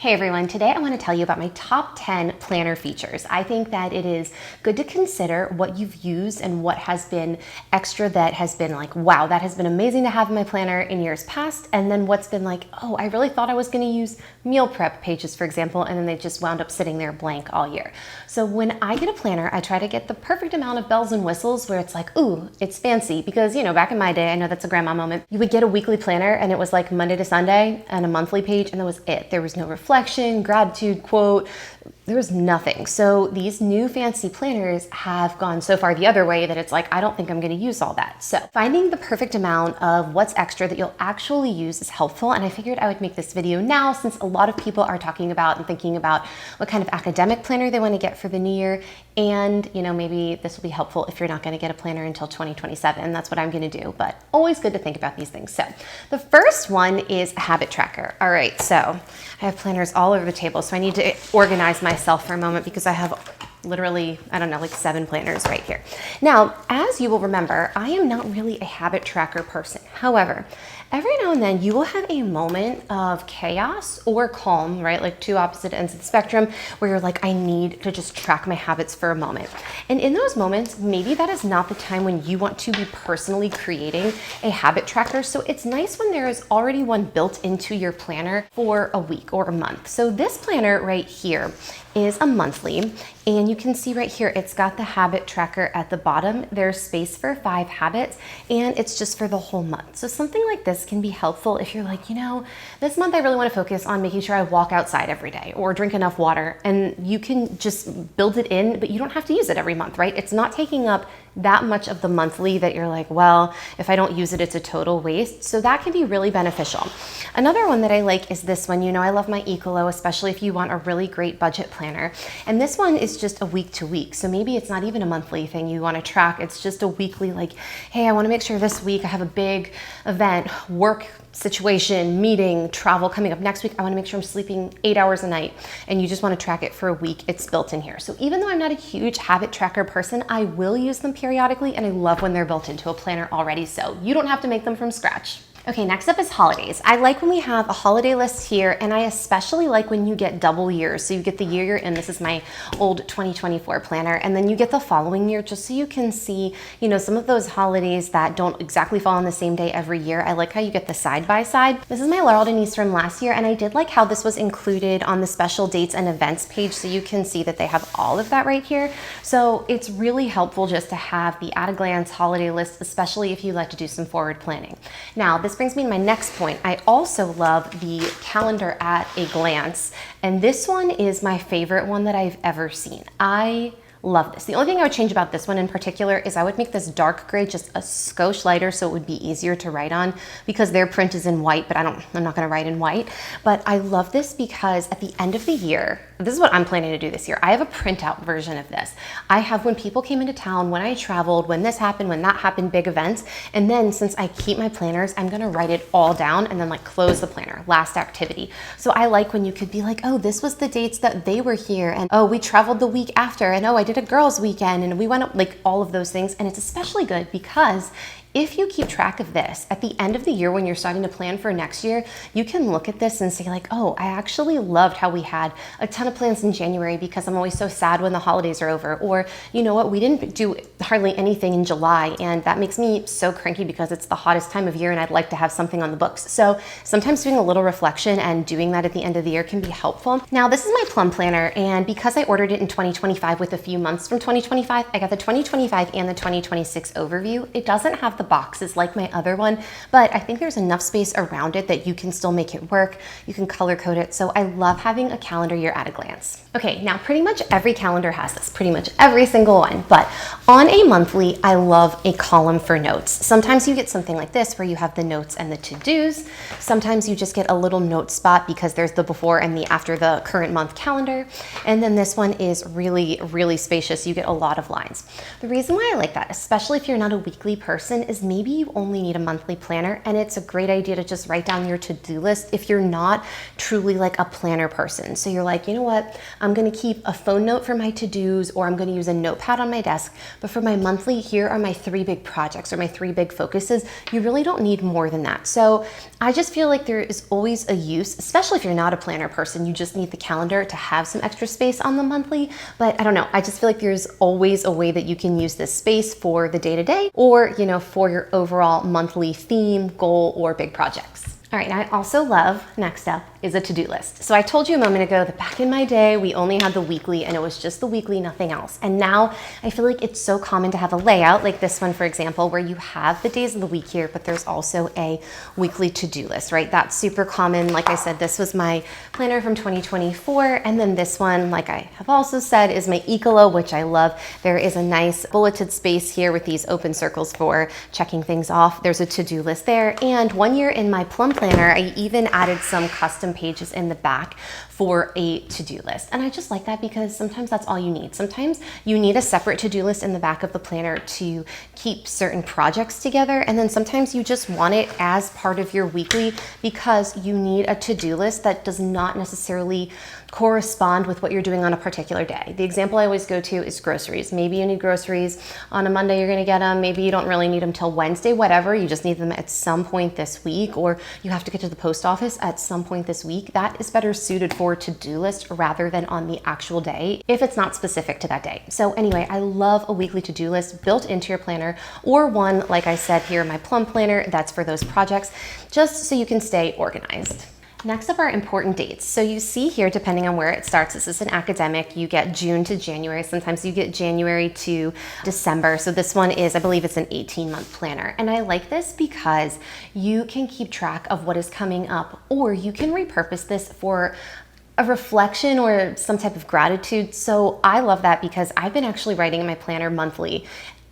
Hey everyone, today I want to tell you about my top 10 planner features. I think that it is good to consider what you've used and what has been extra that has been like, wow, that has been amazing to have in my planner in years past, and then what's been like, oh, I really thought I was going to use meal prep pages, for example, and then they just wound up sitting there blank all year. So when I get a planner, I try to get the perfect amount of bells and whistles where it's like, ooh, it's fancy, because back in my day, I know that's a grandma moment, you would get a weekly planner and it was like Monday to Sunday and a monthly page, and that was it. There was no reflection, gratitude quote, there was nothing. So these new fancy planners have gone so far the other way that it's like, I don't think I'm going to use all that. So finding the perfect amount of what's extra that you'll actually use is helpful. And I figured I would make this video now since a lot of people are talking about and thinking about what kind of academic planner they want to get for the new year. And maybe this will be helpful if you're not going to get a planner until 2027. That's what I'm going to do, but always good to think about these things. So the first one is a habit tracker. All right, so I have planners all over the table, so I need to organize myself for a moment because I have literally, I don't know, like 7 planners right here. Now, as you will remember, I am not really a habit tracker person. However, every now and then you will have a moment of chaos or calm, right? Like two opposite ends of the spectrum where you're like, I need to just track my habits for a moment. And in those moments, maybe that is not the time when you want to be personally creating a habit tracker. So it's nice when there is already one built into your planner for a week or a month. So this planner right here is a monthly, and you can see right here, it's got the habit tracker at the bottom. There's space for 5 habits, and it's just for the whole month. So something like this can be helpful if you're like, this month I really want to focus on making sure I walk outside every day or drink enough water, and you can just build it in, but you don't have to use it every month, right? It's not taking up that much of the monthly that you're like, well, if I don't use it, it's a total waste. So that can be really beneficial. Another one that I like is this one. I love my Ecollo, especially if you want a really great budget planner. And this one is just a week to week. So maybe it's not even a monthly thing you want to track. It's just a weekly, like, hey, I want to make sure this week I have a big event, work situation, meeting, travel coming up next week. I want to make sure I'm sleeping 8 hours a night, and you just want to track it for a week. It's built in here. So even though I'm not a huge habit tracker person, I will use them periodically, and I love when they're built into a planner already, so you don't have to make them from scratch. Okay, next up is holidays. I like when we have a holiday list here, and I especially like when you get double years. So you get the year you're in, this is my old 2024 planner, and then you get the following year just so you can see, some of those holidays that don't exactly fall on the same day every year. I like how you get the side by side. This is my Laurel Denise from last year, and I did like how this was included on the special dates and events page, so you can see that they have all of that right here. So it's really helpful just to have the at a glance holiday list, especially if you like to do some forward planning. Now, this brings me to my next point. I also love the calendar at a glance, and this one is my favorite one that I've ever seen. I love this. The only thing I would change about this one in particular is I would make this dark gray just a skosh lighter so it would be easier to write on, because their print is in white, but I'm not gonna write in white. But I love this because at the end of the year, this is what I'm planning to do this year. I have a printout version of this. I have when people came into town, when I traveled, when this happened, when that happened, big events. And then since I keep my planners, I'm gonna write it all down and then like close the planner, last activity. So I like when you could be like, oh, this was the dates that they were here, and oh, we traveled the week after, and oh, I did a girls' weekend, and we went up, like all of those things. And it's especially good because if you keep track of this, at the end of the year when you're starting to plan for next year, you can look at this and say like, oh, I actually loved how we had a ton of plans in January because I'm always so sad when the holidays are over. Or you know what, we didn't do hardly anything in July, and that makes me so cranky because it's the hottest time of year and I'd like to have something on the books. So sometimes doing a little reflection and doing that at the end of the year can be helpful. Now, this is my Plum planner, and because I ordered it in 2025 with a few months from 2025, I got the 2025 and the 2026 overview. It doesn't have the boxes like my other one, but I think there's enough space around it that you can still make it work. You can color code it. So I love having a calendar year at a glance. Okay, now pretty much every calendar has this, pretty much every single one, but on a monthly, I love a column for notes. Sometimes you get something like this where you have the notes and the to-dos. Sometimes you just get a little note spot because there's the before and the after the current month calendar. And then this one is really, really spacious. You get a lot of lines. The reason why I like that, especially if you're not a weekly person, is is maybe you only need a monthly planner, and it's a great idea to just write down your to-do list if you're not truly like a planner person. So you're like, you know what, I'm gonna keep a phone note for my to-dos, or I'm gonna use a notepad on my desk, but for my monthly, here are my 3 big projects or my 3 big focuses. You really don't need more than that. So I just feel like there is always a use, especially if you're not a planner person, you just need the calendar to have some extra space on the monthly. But I don't know, I just feel like there's always a way that you can use this space for the day-to-day, or, you know, for your overall monthly theme, goal, or big projects. All right, and I also love, next up, is a to-do list. So I told you a moment ago that back in my day, we only had the weekly, and it was just the weekly, nothing else. And now I feel like it's so common to have a layout like this one, for example, where you have the days of the week here, but there's also a weekly to-do list, right? That's super common. Like I said, this was my planner from 2024. And then this one, like I have also said, is my Ecollo, which I love. There is a nice bulleted space here with these open circles for checking things off. There's a to-do list there. And one year in my Plum planner, I even added some custom pages in the back for a to-do list. And I just like that because sometimes that's all you need. Sometimes you need a separate to-do list in the back of the planner to keep certain projects together. And then sometimes you just want it as part of your weekly because you need a to-do list that does not necessarily correspond with what you're doing on a particular day. The example I always go to is groceries. Maybe you need groceries on a Monday, you're gonna get them. Maybe you don't really need them till Wednesday, whatever. You just need them at some point this week, or you have to get to the post office at some point this week. That is better suited for a to-do list rather than on the actual day if it's not specific to that day. So anyway, I love a weekly to-do list built into your planner, or one, like I said here, my Plum planner, that's for those projects, just so you can stay organized. Next up are important dates. So you see here, depending on where it starts, this is an academic, you get June to January. Sometimes you get January to December. So this one is, I believe it's an 18-month planner. And I like this because you can keep track of what is coming up, or you can repurpose this for a reflection or some type of gratitude. So I love that because I've been actually writing in my planner monthly,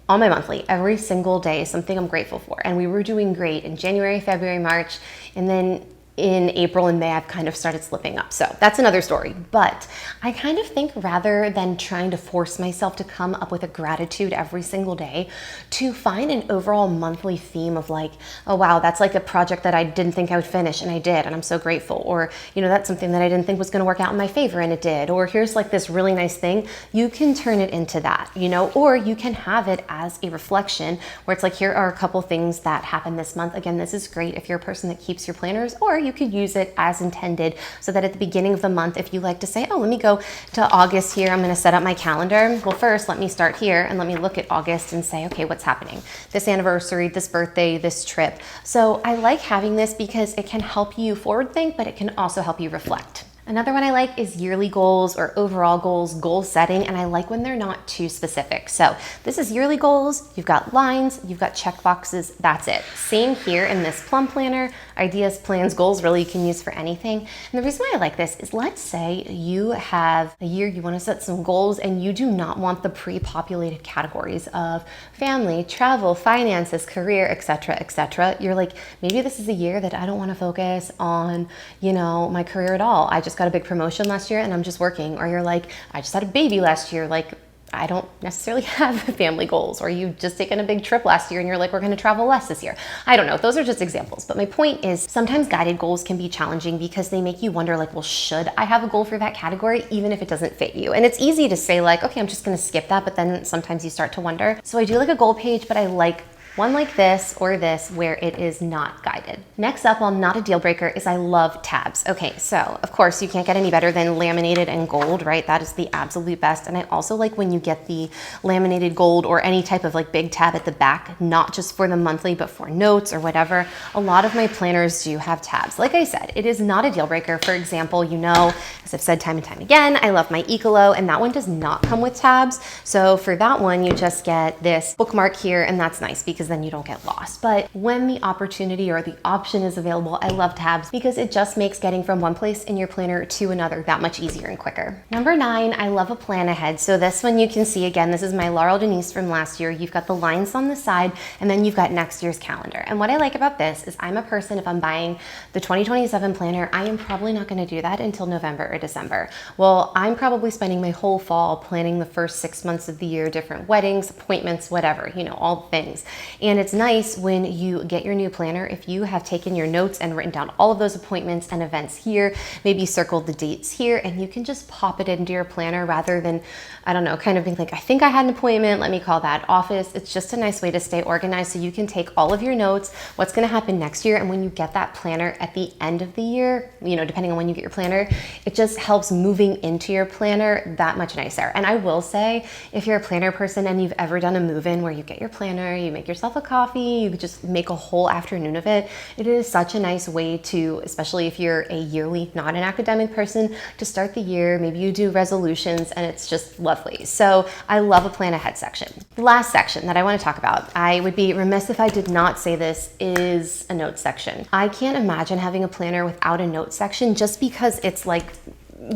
on my monthly, every single day, something I'm grateful for. And we were doing great in January, February, March, and then in April and May, I've kind of started slipping up. So that's another story. But I kind of think rather than trying to force myself to come up with a gratitude every single day, to find an overall monthly theme of like, oh wow, that's like a project that I didn't think I would finish and I did, and I'm so grateful. Or, you know, that's something that I didn't think was gonna work out in my favor and it did. Or here's like this really nice thing. You can turn it into that, you know, or you can have it as a reflection where it's like, here are a couple things that happened this month. Again, this is great if you're a person that keeps your planners, or you could use it as intended so that at the beginning of the month, if you like to say, oh, let me go to August here, I'm gonna set up my calendar. Well, first, let me start here and let me look at August and say, okay, what's happening? This anniversary, this birthday, this trip. So I like having this because it can help you forward think, but it can also help you reflect. Another one I like is yearly goals or overall goals, goal setting, and I like when they're not too specific. So this is yearly goals, you've got lines, you've got check boxes, that's it. Same here in this Plum planner, ideas, plans, goals, really you can use for anything. And the reason why I like this is, let's say you have a year, you wanna set some goals and you do not want the pre-populated categories of family, travel, finances, career, etc., etc. You're like, maybe this is a year that I don't wanna focus on, you know, my career at all. I just got a big promotion last year and I'm just working. Or you're like, I just had a baby last year. Like, I don't necessarily have family goals. Or you've just taken a big trip last year and you're like, we're gonna travel less this year. I don't know, those are just examples. But my point is, sometimes guided goals can be challenging because they make you wonder like, well, should I have a goal for that category even if it doesn't fit you? And it's easy to say like, okay, I'm just gonna skip that, but then sometimes you start to wonder. So I do like a goal page, but I like one like this or this where it is not guided. Next up, while not a deal breaker, is I love tabs. Okay, so of course you can't get any better than laminated and gold, right? That is the absolute best. And I also like when you get the laminated gold or any type of like big tab at the back, not just for the monthly, but for notes or whatever. A lot of my planners do have tabs. Like I said, it is not a deal breaker. For example, you know, as I've said time and time again, I love my Ecollo, and that one does not come with tabs. So for that one, you just get this bookmark here, and that's nice because then you don't get lost. But when the opportunity or the option is available, I love tabs because it just makes getting from one place in your planner to another that much easier and quicker. Number 9, I love a plan ahead. So this one you can see, again, this is my Laurel Denise from last year. You've got the lines on the side and then you've got next year's calendar. And what I like about this is I'm a person, if I'm buying the 2027 planner, I am probably not gonna do that until November or December. Well, I'm probably spending my whole fall planning the first 6 months of the year, different weddings, appointments, whatever, you know, all things. And it's nice when you get your new planner, if you have taken your notes and written down all of those appointments and events here, maybe circled the dates here, and you can just pop it into your planner rather than, I don't know, kind of being like, I think I had an appointment, let me call that office. It's just a nice way to stay organized so you can take all of your notes, what's gonna happen next year, and when you get that planner at the end of the year, you know, depending on when you get your planner, it just helps moving into your planner that much nicer. And I will say, if you're a planner person and you've ever done a move-in where you get your planner, you make yourself a coffee, you just make a whole afternoon of it, it is such a nice way to, especially if you're a yearly, not an academic person, to start the year. Maybe you do resolutions and it's just lovely. So I love a plan ahead section. The last section that I want to talk about, I would be remiss if I did not say this, is a notes section. I can't imagine having a planner without a notes section just because it's like,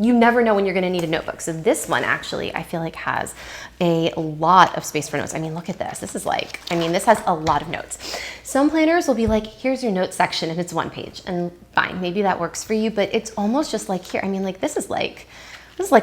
you never know when you're gonna need a notebook. So this one actually, I feel like has a lot of space for notes. I mean, look at this. This is like, I mean, this has a lot of notes. Some planners will be like, here's your notes section and it's one page, and fine, maybe that works for you, but it's almost just like here. I mean, like this is like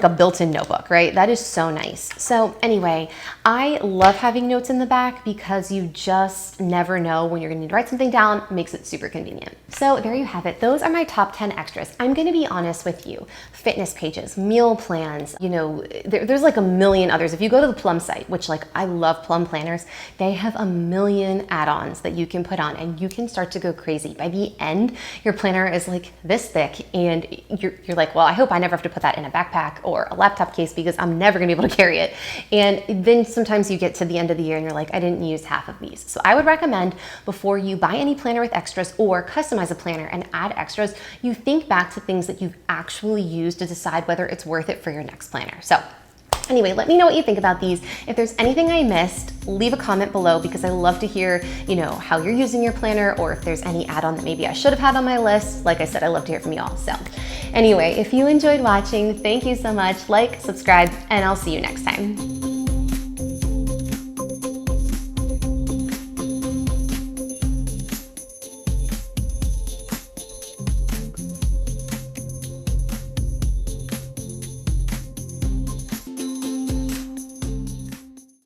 a built-in notebook, right? That is so nice. So anyway, I love having notes in the back because you just never know when you're gonna need to write something down. Makes it super convenient. So there you have it. Those are my top 10 extras. I'm gonna be honest with you. Fitness pages, meal plans, you know, there's like a million others. If you go to the Plum site, which like I love Plum planners, they have a million add-ons that you can put on and you can start to go crazy. By the end, your planner is like this thick and you're like, well, I hope I never have to put that in a backpack or a laptop case because I'm never gonna be able to carry it. And then sometimes you get to the end of the year and you're like, I didn't use half of these. So I would recommend before you buy any planner with extras or customize a planner and add extras, you think back to things that you've actually used to decide whether it's worth it for your next planner. So anyway, let me know what you think about these. If there's anything I missed, leave a comment below because I love to hear, you know, how you're using your planner or if there's any add-on that maybe I should have had on my list. Like I said, I love to hear from you all. So anyway, if you enjoyed watching, thank you so much. Like, subscribe, and I'll see you next time.